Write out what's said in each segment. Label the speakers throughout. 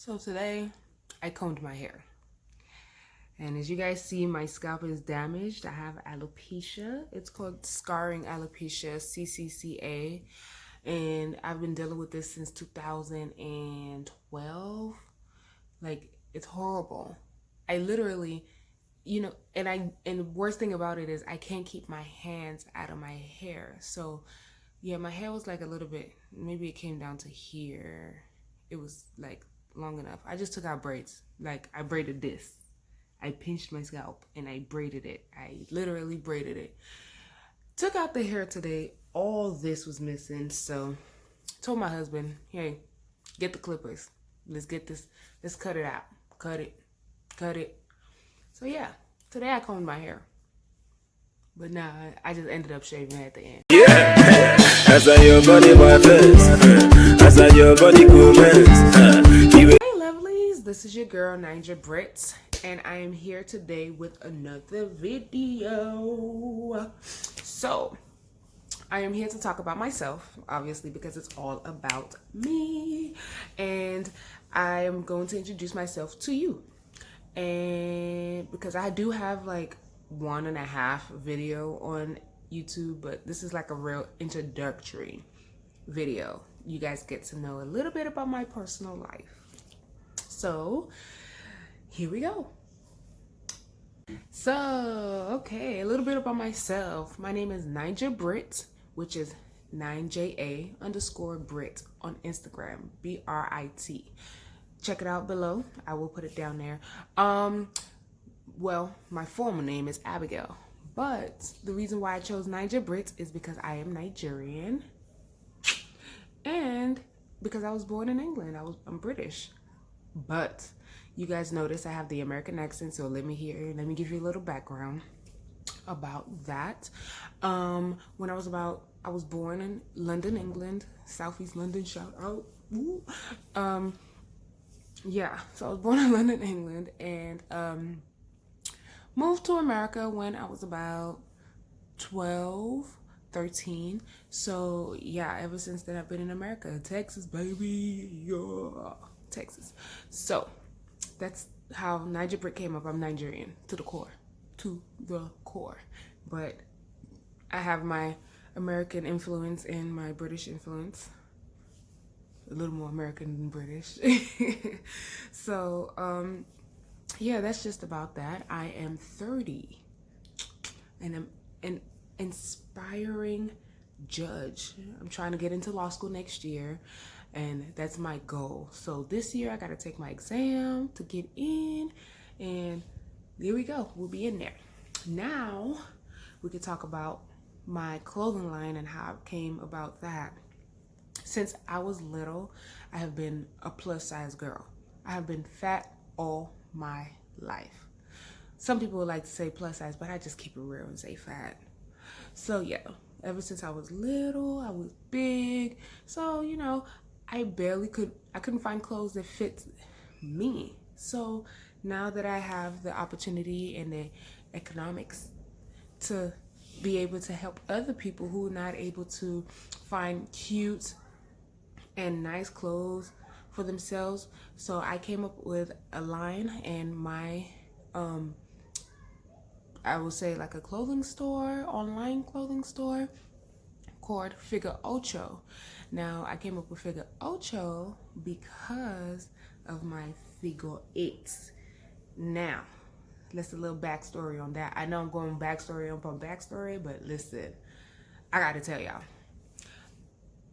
Speaker 1: So today I combed my hair, and as you guys see, my scalp is damaged. I have alopecia. It's called scarring alopecia, CCCA, and I've been dealing with this since 2012. Like, it's horrible. I literally, and the worst thing about it is I can't keep my hands out of my hair. So yeah, my hair was like a little bit, maybe it came down to here. It was like long enough. I just took out braids. Like, I braided this. I pinched my scalp and I braided it. I literally braided it. Took out the hair today. All this was missing. So told my husband, hey, get the clippers. Let's get this. Let's cut it out. Cut it. Cut it. So yeah, today I combed my hair. But nah, I just ended up shaving at the end.
Speaker 2: Yeah, as I your body my face, as I your body comments.
Speaker 1: Hey lovelies, this is your girl Ninja Britt, and I am here today with another video. So, I am here to talk about myself, obviously, because it's all about me, and I am going to introduce myself to you. And because I do have like 1.5 video on YouTube, but this is like a real introductory video. You guys get to know a little bit about my personal life. So here we go. So, okay, a little bit about myself. My name is Ninja Britt, which is 9JA_Britt on Instagram, BRIT. Check it out below. I will put it down there. Well, my formal name is Abigail, but the reason why I chose Ninja Britt is because I am Nigerian, and because I was born in England. I'm British, but you guys notice I have the American accent, so let me give you a little background about that. When I was born in London, England, Southeast London, shout out. Woo. Yeah, so I was born in London, England, and moved to America when I was about 12, 13. So yeah, ever since then I've been in America. Texas, baby, yeah, Texas. So that's how Ninja Britt came up. I'm Nigerian to the core, but I have my American influence and my British influence. A little more American than British. So yeah, that's just about that. I am 30 and I'm an inspiring judge. I'm trying to get into law school next year, and that's my goal. So this year I got to take my exam to get in, and there we go. We'll be in there. Now we could talk about my clothing line and how it came about that. Since I was little, I have been a plus size girl. I have been fat all my life. Some people would like to say plus size, but I just keep it real and say fat. So yeah, ever since I was little, I was big. So, I couldn't find clothes that fit me. So now that I have the opportunity and the economics to be able to help other people who are not able to find cute and nice clothes for themselves, so I came up with a line, and my I would say like a clothing store, online clothing store called Figure Ocho. Now I came up with Figure Ocho because of my figure eights. Now let's a little backstory on that. I know I'm going backstory upon backstory, but listen, I gotta tell y'all,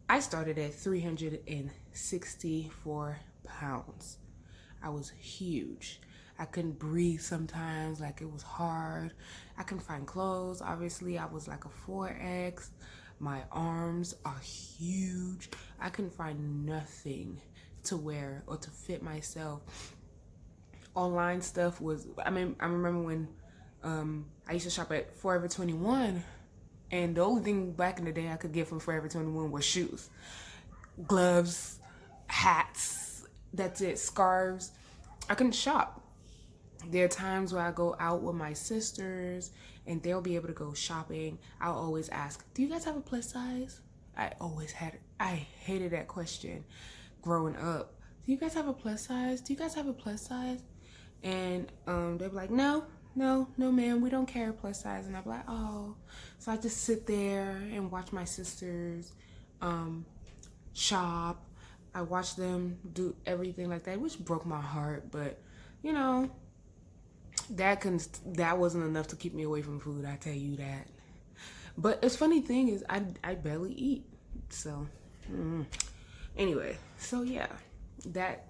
Speaker 1: I started at 364 pounds. I was huge. I couldn't breathe sometimes, like it was hard. I couldn't find clothes. Obviously, I was like a 4X. My arms are huge. I couldn't find nothing to wear or to fit myself. Online stuff was, I remember when I used to shop at Forever 21, and the only thing back in the day I could get from Forever 21 was shoes, gloves, hats, that's it, scarves. I couldn't shop. There are times where I go out with my sisters and they'll be able to go shopping. I'll always ask, do you guys have a plus size? I hated that question growing up. do you guys have a plus size? Do you guys have a plus size? And they'd be like, no, no, ma'am, we don't carry plus size. And I'd be like, oh. So I just sit there and watch my sisters shop. I watched them do everything like that, which broke my heart. But, you know, that wasn't enough to keep me away from food, I tell you that. But it's funny thing is, I barely eat. So, anyway, so yeah, that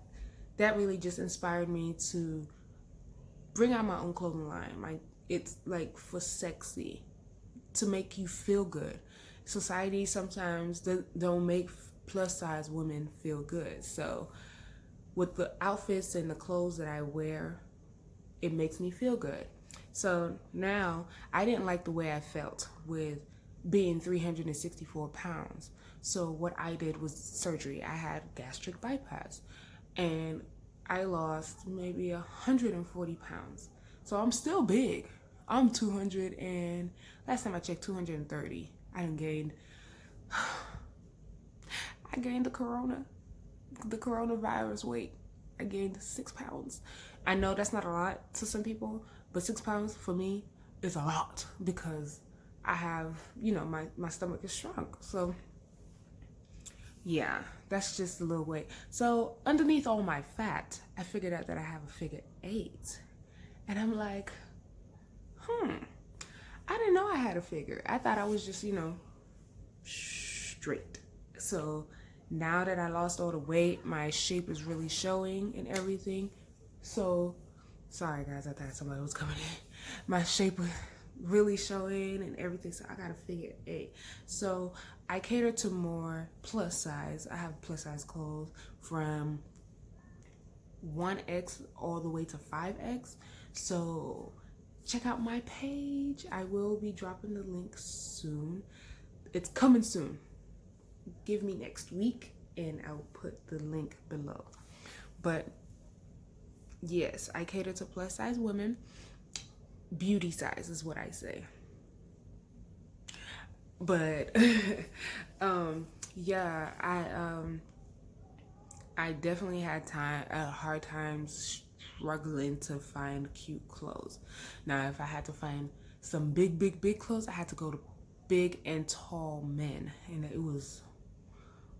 Speaker 1: really just inspired me to bring out my own clothing line. It's like for sexy, to make you feel good. Society sometimes don't make plus size women feel good. So with the outfits and the clothes that I wear, it makes me feel good. So now I didn't like the way I felt with being 364 pounds. So what I did was surgery. I had gastric bypass and I lost maybe 140 pounds. So I'm still big. I'm 200 and last time I checked 230. I gained the coronavirus weight. I gained 6 pounds. I know that's not a lot to some people, but 6 pounds for me is a lot because I have, my stomach is shrunk. So yeah, that's just a little weight. So underneath all my fat, I figured out that I have a figure 8. And I'm like, I didn't know I had a figure. I thought I was just, straight. So now that I lost all the weight, my shape is really showing and everything. So, sorry guys, I thought somebody was coming in. My shape was really showing and everything, so I got a figure 8. So I cater to more plus size. I have plus size clothes from 1X all the way to 5X. So check out my page. I will be dropping the link soon. It's coming soon. Give me next week and I'll put the link below. But yes, I cater to plus size women. Beauty size is what I say. But yeah, I definitely had hard times struggling to find cute clothes. Now, if I had to find some big clothes, I had to go to big and tall men, and it was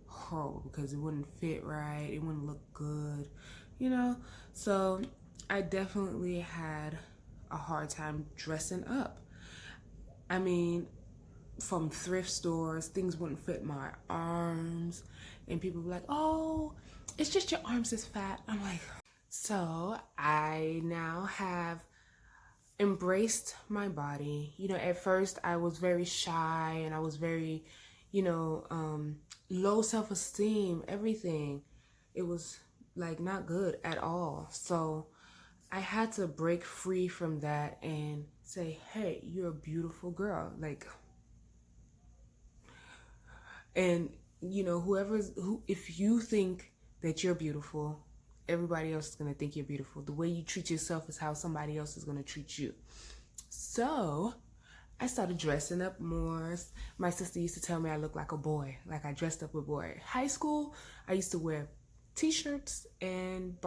Speaker 1: horrible because it wouldn't fit right, it wouldn't look good, So I definitely had a hard time dressing up. I mean, from thrift stores, things wouldn't fit my arms, and people were like, oh, it's just your arms is fat. I'm like, so I now have embraced my body. At first I was very shy and I was very, low self-esteem, everything. It was like not good at all. So I had to break free from that and say, hey, you're a beautiful girl. And if you think that you're beautiful, everybody else is going to think you're beautiful. The way you treat yourself is how somebody else is going to treat you. So I started dressing up more. My sister used to tell me I looked like a boy, like I dressed up a boy. High school, I used to wear t-shirts and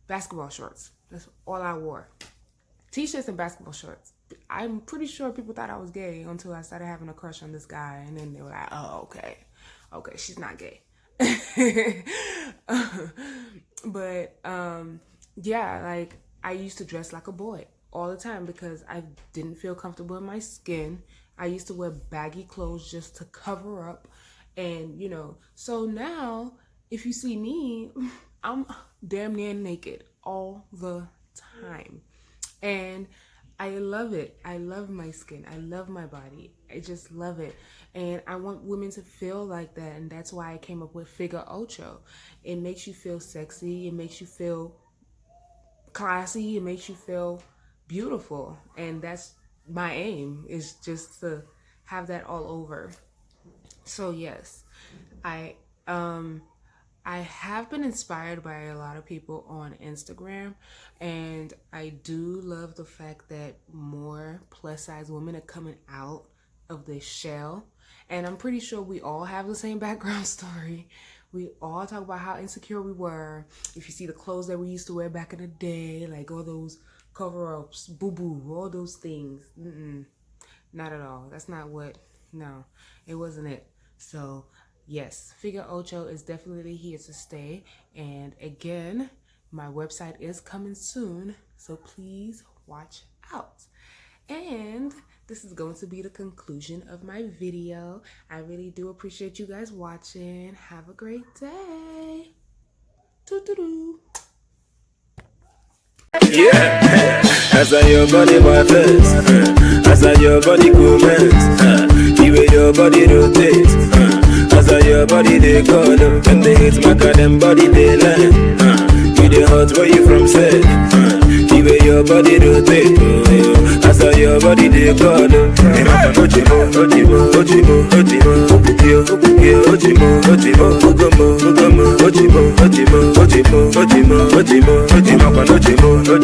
Speaker 1: basketball shorts. That's all I wore. T-shirts and basketball shorts. I'm pretty sure people thought I was gay until I started having a crush on this guy, and then they were like, oh, okay, she's not gay. But yeah, like I used to dress like a boy all the time because I didn't feel comfortable in my skin. I used to wear baggy clothes just to cover up, and so now if you see me, I'm damn near naked all the time. And I love it. I love my skin. I love my body. I just love it. And I want women to feel like that. And that's why I came up with Figure 8. It makes you feel sexy. It makes you feel classy. It makes you feel beautiful. And that's my aim, is just to have that all over. So yes, I have been inspired by a lot of people on Instagram, and I do love the fact that more plus size women are coming out of this shell. And I'm pretty sure we all have the same background story. We all talk about how insecure we were. If you see the clothes that we used to wear back in the day, like all those cover-ups, boo-boo, all those things. Not at all. That's not what, no, it wasn't it. So yes, Figure Ocho is definitely here to stay. And again, my website is coming soon, so please watch out. And this is going to be the conclusion of my video. I really do appreciate you guys watching. Have a great day. Doo-doo-doo.
Speaker 2: Yeah, as I your body my face, as I your body comments, the way your body rotates, as I your body they call up, when they hit my car, them body they line, you the hot where you from say, the way your body rotates, as I your body they call up, hey mama OJIMO, OJIMO, OJIMO, OJIMO, OJIMO, OJIMO, OJIMO, OJIMO, OJIMO, OJIMO, OJIMO, OJIMO, OJIMO, OJIMO, OJIMO, OJIMO.